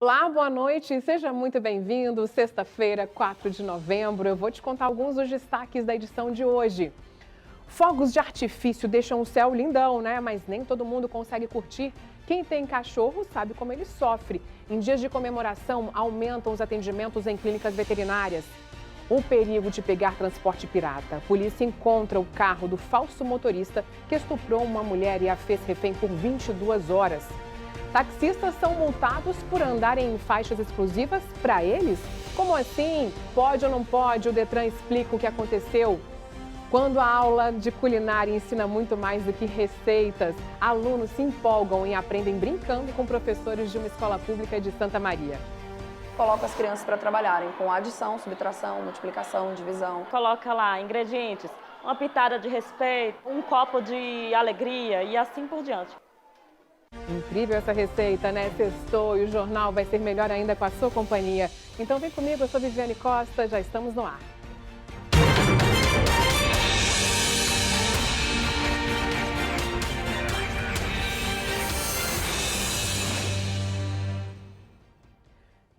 Olá, boa noite, seja muito bem-vindo. Sexta-feira, 4 de novembro, eu vou te contar alguns dos destaques da edição de hoje. Fogos de artifício deixam o céu lindão, né? Mas nem todo mundo consegue curtir. Quem tem cachorro sabe como ele sofre. Em dias de comemoração, aumentam os atendimentos em clínicas veterinárias. O perigo de pegar transporte pirata. A polícia encontra o carro do falso motorista que estuprou uma mulher e a fez refém por 22 horas. Taxistas são multados por andarem em faixas exclusivas para eles? Como assim? Pode ou não pode? O Detran explica o que aconteceu. Quando a aula de culinária ensina muito mais do que receitas, alunos se empolgam e aprendem brincando com professores de uma escola pública de Santa Maria. Coloca as crianças para trabalharem com adição, subtração, multiplicação, divisão. Coloca lá ingredientes, uma pitada de respeito, um copo de alegria e assim por diante. Incrível essa receita, né? Sextou e o jornal vai ser melhor ainda com a sua companhia. Então vem comigo, eu sou Viviane Costa, já estamos no ar.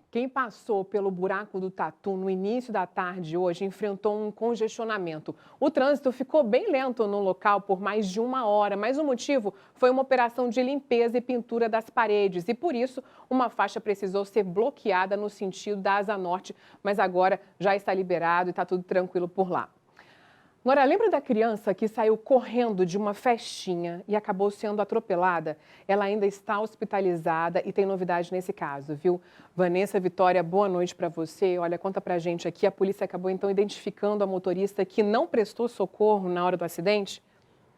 Quem passou pelo buraco do Tatu no início da tarde hoje enfrentou um congestionamento. O trânsito ficou bem lento no local por mais de 1 hora, mas o motivo foi uma operação de limpeza e pintura das paredes. E por isso, uma faixa precisou ser bloqueada no sentido da Asa Norte, mas agora já está liberado e está tudo tranquilo por lá. Agora, lembra da criança que saiu correndo de uma festinha e acabou sendo atropelada? Ela ainda está hospitalizada e tem novidade nesse caso, viu? Vanessa Vitória, boa noite para você. Olha, conta pra gente aqui, a polícia acabou então identificando a motorista que não prestou socorro na hora do acidente?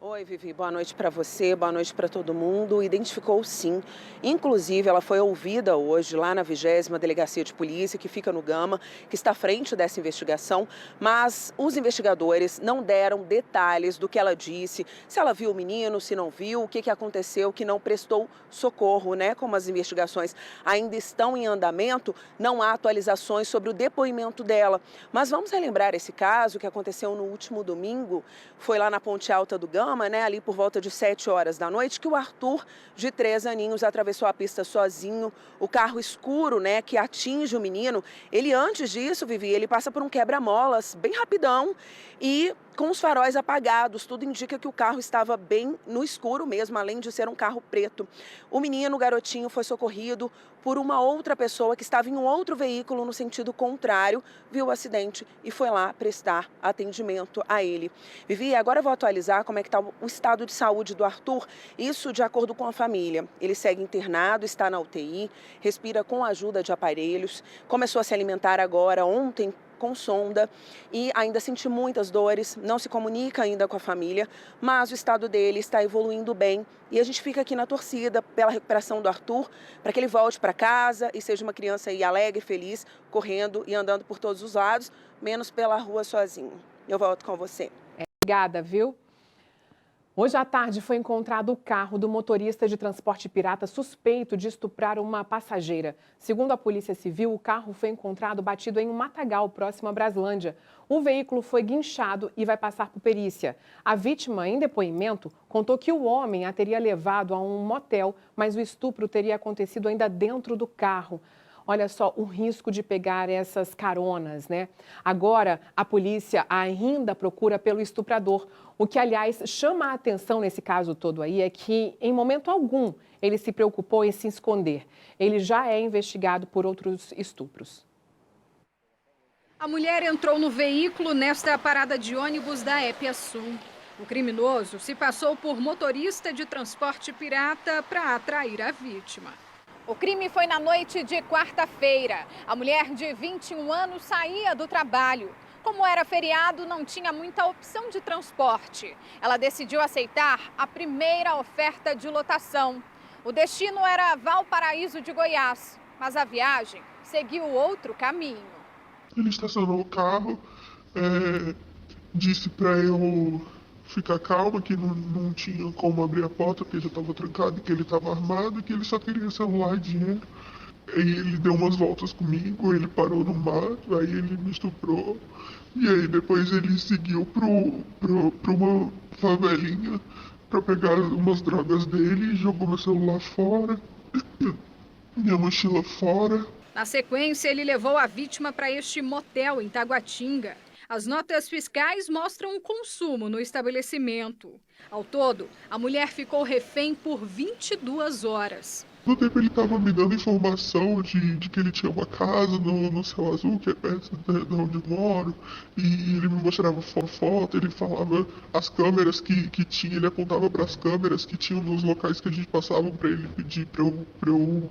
Oi, Vivi, boa noite para você, boa noite para todo mundo. Identificou sim, inclusive ela foi ouvida hoje lá na 20ª Delegacia de Polícia, que fica no Gama, que está à frente dessa investigação, mas os investigadores não deram detalhes do que ela disse, se ela viu o menino, se não viu, o que aconteceu, que não prestou socorro, né? Como as investigações ainda estão em andamento, não há atualizações sobre o depoimento dela. Mas vamos relembrar esse caso que aconteceu no último domingo, foi lá na Ponte Alta do Gama, né, ali por volta de 7 horas da noite, que o Arthur, de 3 aninhos, atravessou a pista sozinho. O carro escuro, né, que atinge o menino, ele antes disso, Vivi, ele passa por um quebra-molas bem rapidão e com os faróis apagados. Tudo indica que o carro estava bem no escuro mesmo, além de ser um carro preto. O menino, o garotinho, foi socorrido por uma outra pessoa que estava em um outro veículo no sentido contrário, viu o acidente e foi lá prestar atendimento a ele. Vivi, agora eu vou atualizar como é que está o estado de saúde do Arthur, isso de acordo com a família. Ele segue internado, está na UTI, respira com a ajuda de aparelhos, começou a se alimentar agora, ontem, com sonda e ainda sente muitas dores, não se comunica ainda com a família, mas o estado dele está evoluindo bem e a gente fica aqui na torcida pela recuperação do Arthur, para que ele volte para casa e seja uma criança aí alegre, feliz, correndo e andando por todos os lados, menos pela rua sozinho. Eu volto com você. Obrigada, viu? Hoje à tarde foi encontrado o carro do motorista de transporte pirata suspeito de estuprar uma passageira. Segundo a Polícia Civil, o carro foi encontrado batido em um matagal próximo a Braslândia. O veículo foi guinchado e vai passar por perícia. A vítima, em depoimento, contou que o homem a teria levado a um motel, mas o estupro teria acontecido ainda dentro do carro. Olha só o risco de pegar essas caronas, né? Agora, a polícia ainda procura pelo estuprador. O que, aliás, chama a atenção nesse caso todo aí é que, em momento algum, ele se preocupou em se esconder. Ele já é investigado por outros estupros. A mulher entrou no veículo nesta parada de ônibus da Épia Sul. O criminoso se passou por motorista de transporte pirata para atrair a vítima. O crime foi na noite de quarta-feira. A mulher de 21 anos saía do trabalho. Como era feriado, não tinha muita opção de transporte. Ela decidiu aceitar a primeira oferta de lotação. O destino era Valparaíso de Goiás, mas a viagem seguiu outro caminho. Ele estacionou o carro, disse para eu ficar calma, que não tinha como abrir a porta, porque já estava trancado, que ele estava armado, que ele só queria celular e dinheiro. Aí ele deu umas voltas comigo, ele parou no mato, aí ele me estuprou. E aí depois ele seguiu pra uma favelinha para pegar umas drogas dele, jogou meu celular fora. minha mochila fora. Na sequência, ele levou a vítima para este motel em Taguatinga. As notas fiscais mostram o consumo no estabelecimento. Ao todo, a mulher ficou refém por 22 horas. No tempo ele estava me dando informação de que ele tinha uma casa no Céu Azul, que é perto de onde eu moro, e ele me mostrava foto, ele falava as câmeras que tinha, ele apontava para as câmeras que tinham nos locais que a gente passava para ele pedir para eu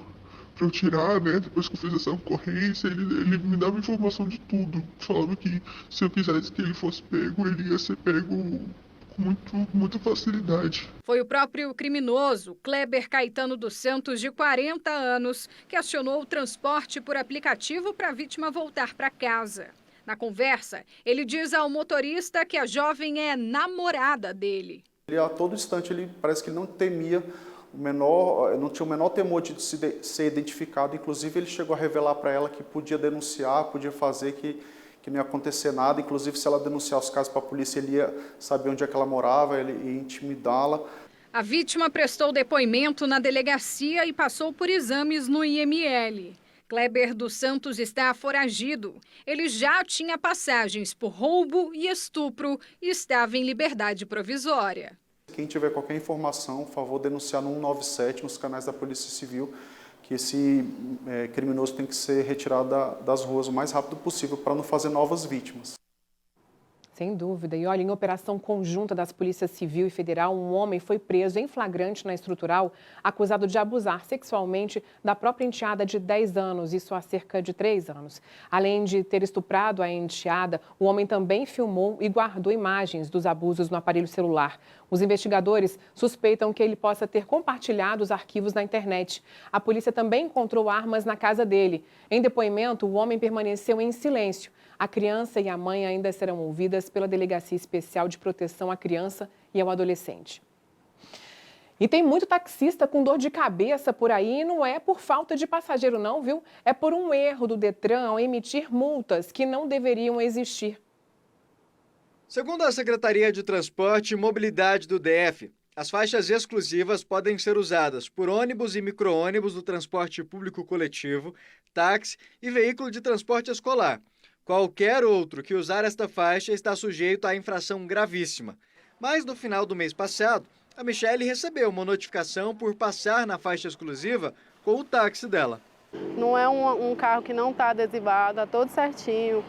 tirar, né? Depois que eu fiz essa ocorrência, ele me dava informação de tudo. Falava que se eu quisesse que ele fosse pego, ele ia ser pego com muita facilidade. Foi o próprio criminoso, Kleber Caetano dos Santos, de 40 anos, que acionou o transporte por aplicativo para a vítima voltar para casa. Na conversa, ele diz ao motorista que a jovem é namorada dele. Ele, a todo instante, ele parece que não temia não tinha o menor temor de ser identificado. Inclusive, ele chegou a revelar para ela que podia denunciar, podia fazer que não ia acontecer nada. Inclusive, se ela denunciar os casos para a polícia, ele ia saber onde é que ela morava, ele ia intimidá-la. A vítima prestou depoimento na delegacia e passou por exames no IML. Kleber dos Santos está foragido. Ele já tinha passagens por roubo e estupro e estava em liberdade provisória. Quem tiver qualquer informação, por favor, denunciar no 197, nos canais da Polícia Civil, que esse criminoso tem que ser retirado das ruas o mais rápido possível para não fazer novas vítimas. Sem dúvida. E olha, em operação conjunta das Polícias Civil e Federal, um homem foi preso em flagrante na estrutural, acusado de abusar sexualmente da própria enteada de 10 anos, isso há cerca de 3 anos. Além de ter estuprado a enteada, o homem também filmou e guardou imagens dos abusos no aparelho celular. Os investigadores suspeitam que ele possa ter compartilhado os arquivos na internet. A polícia também encontrou armas na casa dele. Em depoimento, o homem permaneceu em silêncio. A criança e a mãe ainda serão ouvidas pela Delegacia Especial de Proteção à Criança e ao Adolescente. E tem muito taxista com dor de cabeça por aí, e não é por falta de passageiro não, viu? É por um erro do Detran ao emitir multas que não deveriam existir. Segundo a Secretaria de Transporte e Mobilidade do DF, as faixas exclusivas podem ser usadas por ônibus e micro-ônibus do transporte público coletivo, táxi e veículo de transporte escolar. Qualquer outro que usar esta faixa está sujeito à infração gravíssima. Mas no final do mês passado, a Michele recebeu uma notificação por passar na faixa exclusiva com o táxi dela. Não é um carro que não está adesivado, está todo certinho,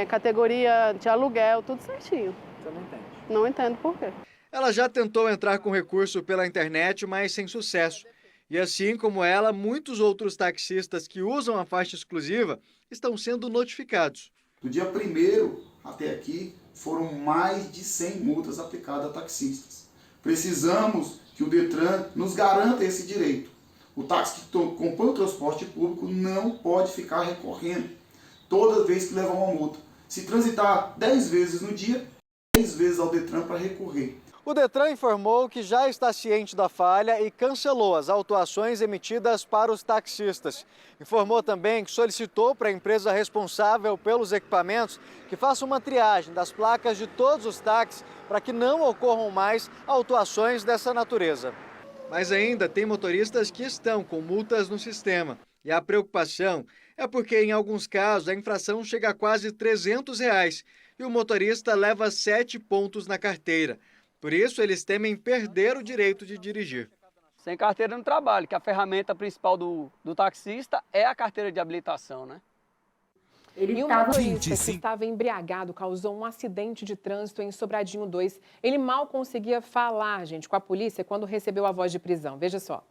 categoria de aluguel, tudo certinho. Você não entende? Não entendo por quê. Ela já tentou entrar com recurso pela internet, mas sem sucesso. E assim como ela, muitos outros taxistas que usam a faixa exclusiva estão sendo notificados. Do dia 1º até aqui, foram mais de 100 multas aplicadas a taxistas. Precisamos que o Detran nos garanta esse direito. O táxi que compõe o transporte público não pode ficar recorrendo toda vez que levar uma multa. Se transitar 10 vezes no dia, 10 vezes ao Detran para recorrer. O Detran informou que já está ciente da falha e cancelou as autuações emitidas para os taxistas. Informou também que solicitou para a empresa responsável pelos equipamentos que faça uma triagem das placas de todos os táxis para que não ocorram mais autuações dessa natureza. Mas ainda tem motoristas que estão com multas no sistema. E a preocupação é porque, em alguns casos, a infração chega a quase R$300 e o motorista leva 7 pontos na carteira. Por isso, eles temem perder o direito de dirigir. Sem carteira no trabalho, que a ferramenta principal do taxista é a carteira de habilitação, né? E um motorista que estava embriagado causou um acidente de trânsito em Sobradinho 2. Ele mal conseguia falar, gente, com a polícia quando recebeu a voz de prisão. Veja só.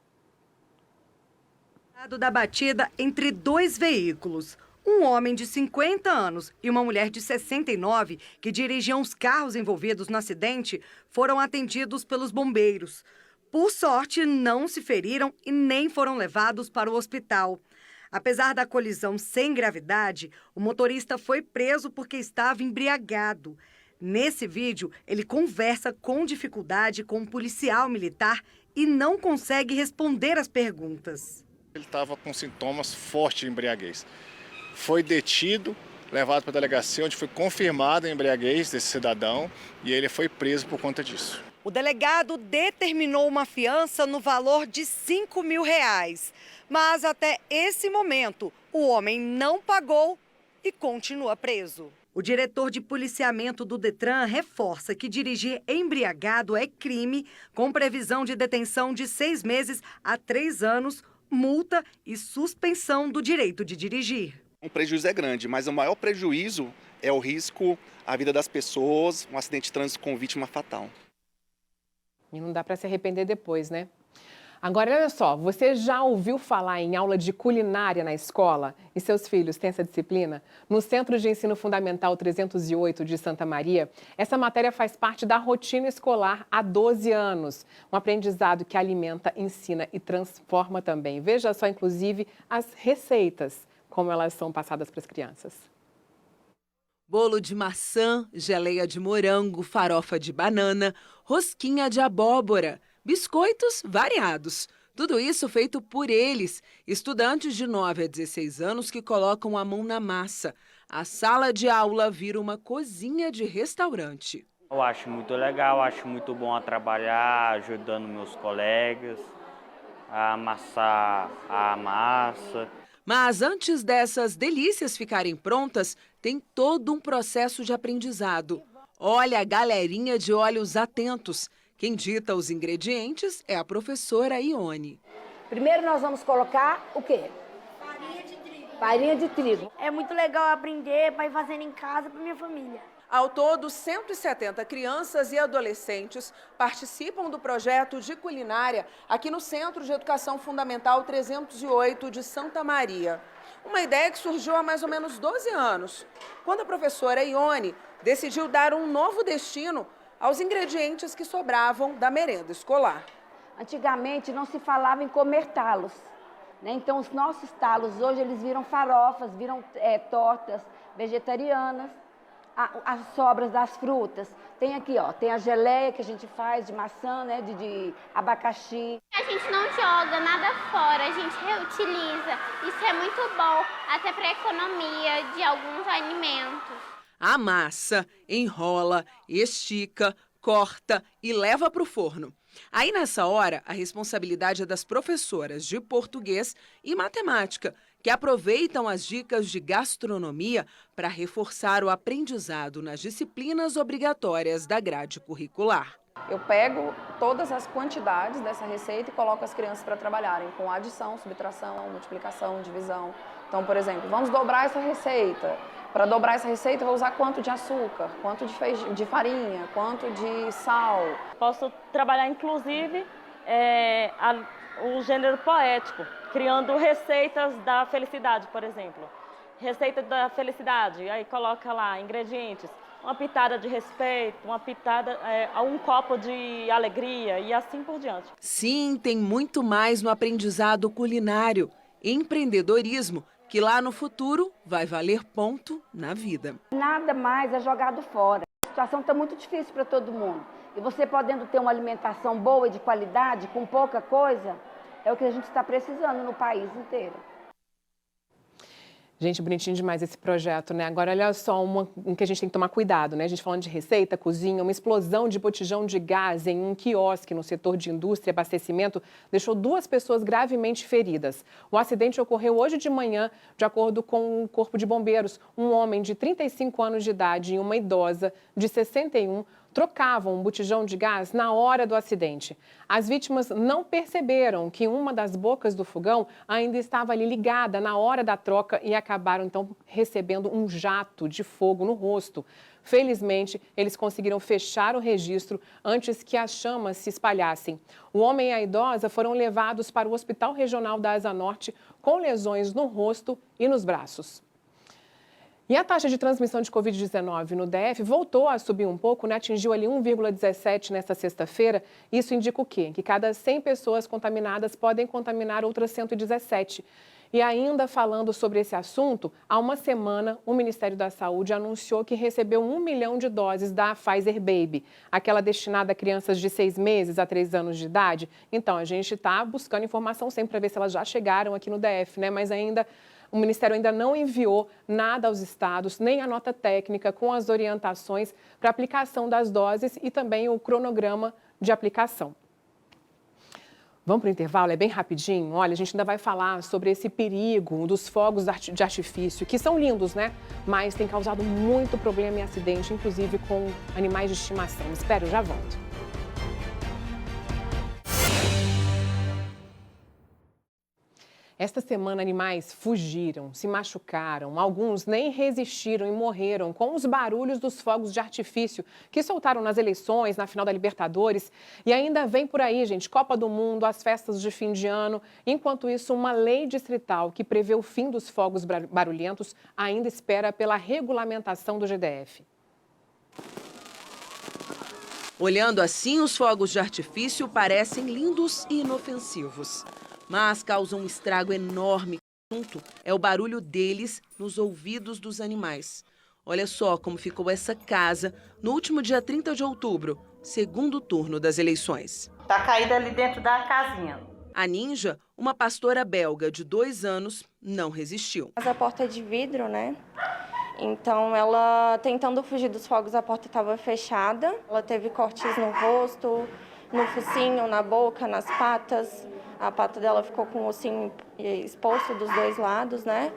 Da batida entre 2 veículos. Um homem de 50 anos e uma mulher de 69, que dirigiam os carros envolvidos no acidente, foram atendidos pelos bombeiros. Por sorte, não se feriram e nem foram levados para o hospital. Apesar da colisão sem gravidade, o motorista foi preso porque estava embriagado. Nesse vídeo, ele conversa com dificuldade com um policial militar e não consegue responder as perguntas. Ele estava com sintomas fortes de embriaguez. Foi detido, levado para a delegacia, onde foi confirmada a embriaguez desse cidadão e ele foi preso por conta disso. O delegado determinou uma fiança no valor de R$5 mil. Mas até esse momento, o homem não pagou e continua preso. O diretor de policiamento do Detran reforça que dirigir embriagado é crime, com previsão de detenção de 6 meses a 3 anos, multa e suspensão do direito de dirigir. O prejuízo é grande, mas o maior prejuízo é o risco à vida das pessoas, um acidente de trânsito com vítima fatal. E não dá para se arrepender depois, né? Agora, olha só, você já ouviu falar em aula de culinária na escola? E seus filhos têm essa disciplina? No Centro de Ensino Fundamental 308 de Santa Maria, essa matéria faz parte da rotina escolar há 12 anos. Um aprendizado que alimenta, ensina e transforma também. Veja só, inclusive, as receitas, como elas são passadas para as crianças. Bolo de maçã, geleia de morango, farofa de banana, rosquinha de abóbora, biscoitos variados. Tudo isso feito por eles, estudantes de 9 a 16 anos que colocam a mão na massa. A sala de aula vira uma cozinha de restaurante. Eu acho muito legal, acho muito bom a trabalhar, ajudando meus colegas a amassar a massa. Mas antes dessas delícias ficarem prontas, tem todo um processo de aprendizado. Olha a galerinha de olhos atentos. Quem dita os ingredientes é a professora Ione. Primeiro nós vamos colocar o quê? Farinha de trigo. Farinha de trigo. É muito legal aprender para ir fazendo em casa para minha família. Ao todo, 170 crianças e adolescentes participam do projeto de culinária aqui no Centro de Educação Fundamental 308 de Santa Maria. Uma ideia que surgiu há mais ou menos 12 anos, quando a professora Ione decidiu dar um novo destino aos ingredientes que sobravam da merenda escolar. Antigamente não se falava em comer talos, né? Então os nossos talos hoje eles viram farofas, viram tortas vegetarianas, as sobras das frutas. Tem aqui, ó, tem a geleia que a gente faz de maçã, né, de abacaxi. A gente não joga nada fora, a gente reutiliza. Isso é muito bom, até para a economia de alguns alimentos. Amassa, enrola, estica, corta e leva para o forno. Aí, nessa hora, a responsabilidade é das professoras de português e matemática, que aproveitam as dicas de gastronomia para reforçar o aprendizado nas disciplinas obrigatórias da grade curricular. Eu pego todas as quantidades dessa receita e coloco as crianças para trabalharem com adição, subtração, multiplicação, divisão. Então, por exemplo, vamos dobrar essa receita. Para dobrar essa receita, eu vou usar quanto de açúcar, quanto de farinha, quanto de sal. Posso trabalhar, inclusive, o gênero poético, criando receitas da felicidade, por exemplo. Receita da felicidade, aí coloca lá ingredientes, uma pitada de respeito, uma pitada, um copo de alegria e assim por diante. Sim, tem muito mais no aprendizado culinário, empreendedorismo, que lá no futuro vai valer ponto na vida. Nada mais é jogado fora. A situação está muito difícil para todo mundo. E você podendo ter uma alimentação boa e de qualidade, com pouca coisa, é o que a gente está precisando no país inteiro. Gente, bonitinho demais esse projeto, né? Agora, olha só, um que a gente tem que tomar cuidado, né? A gente falando de receita, cozinha, uma explosão de botijão de gás em um quiosque no setor de indústria e abastecimento deixou 2 pessoas gravemente feridas. O acidente ocorreu hoje de manhã, de acordo com o Corpo de Bombeiros. Um homem de 35 anos de idade e uma idosa de 61 trocavam um botijão de gás na hora do acidente. As vítimas não perceberam que uma das bocas do fogão ainda estava ali ligada na hora da troca e acabaram, então, recebendo um jato de fogo no rosto. Felizmente, eles conseguiram fechar o registro antes que as chamas se espalhassem. O homem e a idosa foram levados para o Hospital Regional da Asa Norte com lesões no rosto e nos braços. E a taxa de transmissão de Covid-19 no DF voltou a subir um pouco, né? Atingiu ali 1,17 nesta sexta-feira. Isso indica o quê? Que cada 100 pessoas contaminadas podem contaminar outras 117. E ainda falando sobre esse assunto, há uma semana o Ministério da Saúde anunciou que recebeu 1 milhão de doses da Pfizer Baby, aquela destinada a crianças de 6 meses a 3 anos de idade. Então, a gente está buscando informação sempre para ver se elas já chegaram aqui no DF, né? Mas o Ministério ainda não enviou nada aos estados, nem a nota técnica com as orientações para aplicação das doses e também o cronograma de aplicação. Vamos para o intervalo, é bem rapidinho. Olha, a gente ainda vai falar sobre esse perigo dos fogos de artifício, que são lindos, né? Mas tem causado muito problema e acidente, inclusive com animais de estimação. Espero, já volto. Esta semana, animais fugiram, se machucaram, alguns nem resistiram e morreram com os barulhos dos fogos de artifício que soltaram nas eleições, na final da Libertadores. E ainda vem por aí, gente, Copa do Mundo, as festas de fim de ano. Enquanto isso, uma lei distrital que prevê o fim dos fogos barulhentos ainda espera pela regulamentação do GDF. Olhando assim, os fogos de artifício parecem lindos e inofensivos, mas causam um estrago enorme. O assunto é o barulho deles nos ouvidos dos animais. Olha só como ficou essa casa no último dia 30 de outubro, segundo turno das eleições. Tá caída ali dentro da casinha. A Ninja, uma pastora belga de 2 anos, não resistiu. Mas a porta é de vidro, né? Então, ela tentando fugir dos fogos, a porta estava fechada. Ela teve cortes no rosto, no focinho, na boca, nas patas. A pata dela ficou com o ossinho exposto dos 2 lados, né?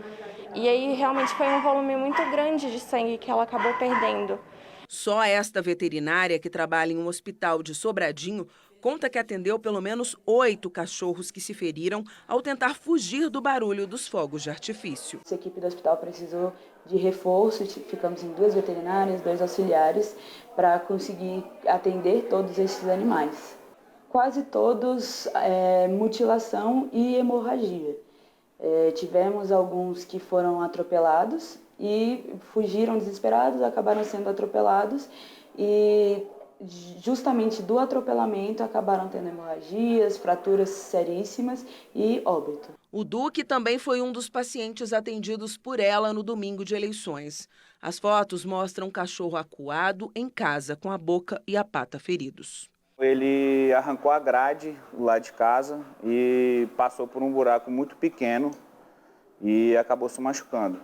E aí, realmente, foi um volume muito grande de sangue que ela acabou perdendo. Só esta veterinária, que trabalha em um hospital de Sobradinho, conta que atendeu pelo menos 8 cachorros que se feriram ao tentar fugir do barulho dos fogos de artifício. A equipe do hospital precisou de reforço, ficamos em 2 veterinárias, 2 auxiliares, para conseguir atender todos esses animais. Quase todos mutilação e hemorragia. Tivemos alguns que foram atropelados e fugiram desesperados, acabaram sendo atropelados e justamente do atropelamento acabaram tendo hemorragias, fraturas seríssimas e óbito. O Duque também foi um dos pacientes atendidos por ela no domingo de eleições. As fotos mostram um cachorro acuado em casa, com a boca e a pata feridos. Ele arrancou a grade lá de casa e passou por um buraco muito pequeno e acabou se machucando.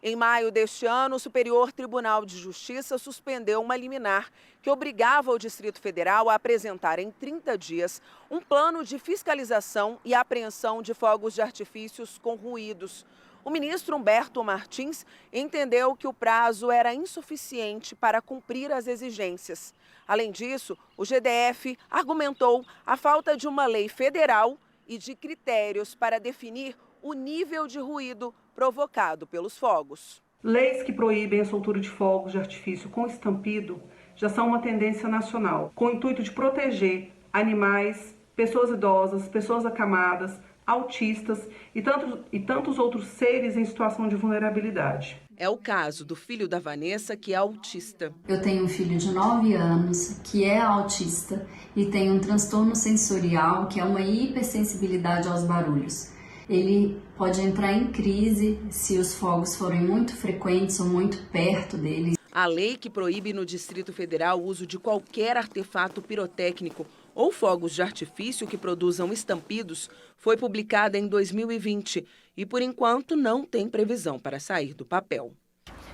Em maio deste ano, o Superior Tribunal de Justiça suspendeu uma liminar que obrigava o Distrito Federal a apresentar em 30 dias um plano de fiscalização e apreensão de fogos de artifícios com ruídos. O ministro Humberto Martins entendeu que o prazo era insuficiente para cumprir as exigências. Além disso, o GDF argumentou a falta de uma lei federal e de critérios para definir o nível de ruído provocado pelos fogos. Leis que proíbem a soltura de fogos de artifício com estampido já são uma tendência nacional, com o intuito de proteger animais, pessoas idosas, pessoas acamadas, autistas e tantos outros seres em situação de vulnerabilidade. É o caso do filho da Vanessa, que é autista. Eu tenho um filho de 9 anos que é autista e tem um transtorno sensorial, que é uma hipersensibilidade aos barulhos. Ele pode entrar em crise se os fogos forem muito frequentes ou muito perto dele. A lei que proíbe no Distrito Federal o uso de qualquer artefato pirotécnico ou fogos de artifício que produzam estampidos foi publicada em 2020 e, por enquanto, não tem previsão para sair do papel.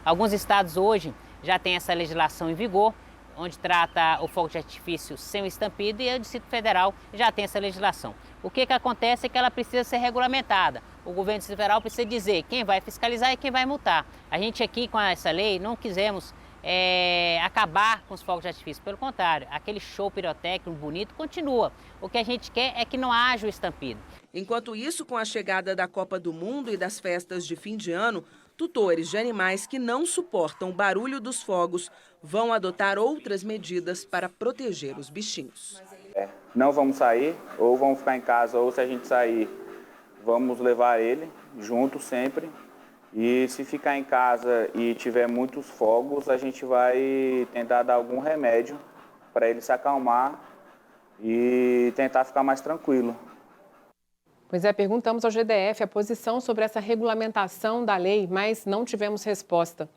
Alguns estados hoje já têm essa legislação em vigor, onde trata o fogo de artifício sem o estampido, e o Distrito Federal já tem essa legislação. O que acontece é que ela precisa ser regulamentada. O governo do Distrito Federal precisa dizer quem vai fiscalizar e quem vai multar. A gente aqui com essa lei não quisemos acabar com os fogos de artifício. Pelo contrário, aquele show pirotécnico bonito continua. O que a gente quer é que não haja o estampido. Enquanto isso, com a chegada da Copa do Mundo e das festas de fim de ano, tutores de animais que não suportam o barulho dos fogos vão adotar outras medidas para proteger os bichinhos. Não vamos sair, ou vamos ficar em casa, ou se a gente sair, vamos levar ele junto sempre. E se ficar em casa e tiver muitos fogos, a gente vai tentar dar algum remédio para ele se acalmar e tentar ficar mais tranquilo. Pois é, perguntamos ao GDF a posição sobre essa regulamentação da lei, mas não tivemos resposta.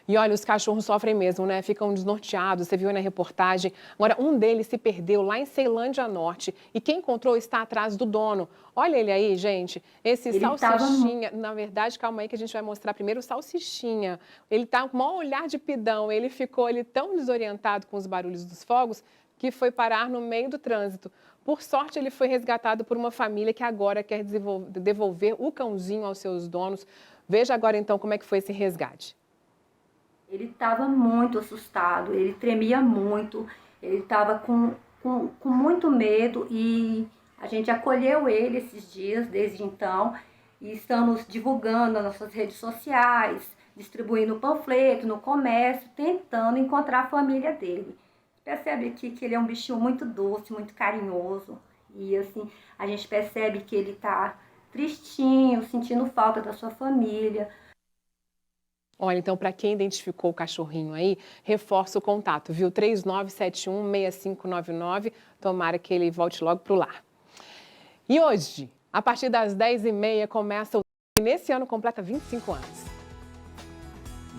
E olha, os cachorros sofrem mesmo, né? Ficam desnorteados, você viu na reportagem. Agora, um deles se perdeu lá em Ceilândia Norte e quem encontrou está atrás do dono. Olha ele aí, gente, esse salsichinha. Na verdade, calma aí que a gente vai mostrar primeiro o salsichinha. Ele tá com o maior olhar de pidão, ele ficou tão desorientado com os barulhos dos fogos que foi parar no meio do trânsito. Por sorte, ele foi resgatado por uma família que agora quer devolver o cãozinho aos seus donos. Veja agora, então, como é que foi esse resgate. Ele estava muito assustado, ele tremia muito, ele estava com muito medo e a gente acolheu ele esses dias, desde então, e estamos divulgando nas nossas redes sociais, distribuindo panfleto no comércio, tentando encontrar a família dele. Percebe aqui que ele é um bichinho muito doce, muito carinhoso, e assim, a gente percebe que ele está tristinho, sentindo falta da sua família. Olha, então, para quem identificou o cachorrinho aí, reforça o contato, viu? 3971-6599, tomara que ele volte logo para o lar. E hoje, a partir das 10h30, começa o... Nesse ano completa 25 anos.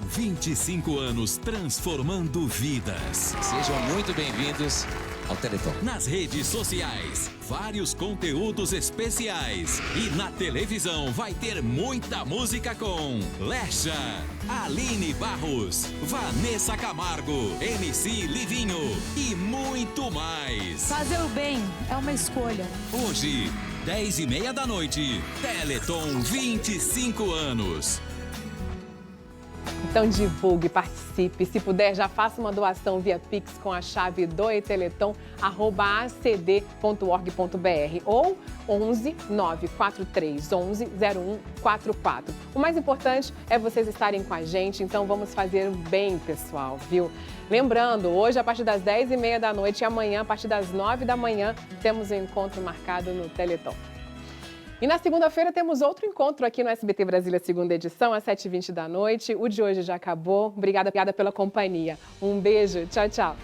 25 anos transformando vidas. Sejam muito bem-vindos ao Teleton. Nas redes sociais, vários conteúdos especiais. E na televisão vai ter muita música com Lecha, Aline Barros, Vanessa Camargo, MC Livinho e muito mais. Fazer o bem é uma escolha. Hoje, 10h30 da noite, Teleton 25 anos. Então divulgue, participe. Se puder, já faça uma doação via Pix com a chave doeteleton@acd.org.br ou 11 943 11 0144. O mais importante é vocês estarem com a gente, então vamos fazer bem, pessoal, viu? Lembrando, hoje a partir das 10h30 da noite e amanhã a partir das 9 da manhã temos um encontro marcado no Teleton. E na segunda-feira temos outro encontro aqui no SBT Brasília, segunda edição, às 7h20 da noite. O de hoje já acabou. Obrigada pela companhia. Um beijo. Tchau, tchau.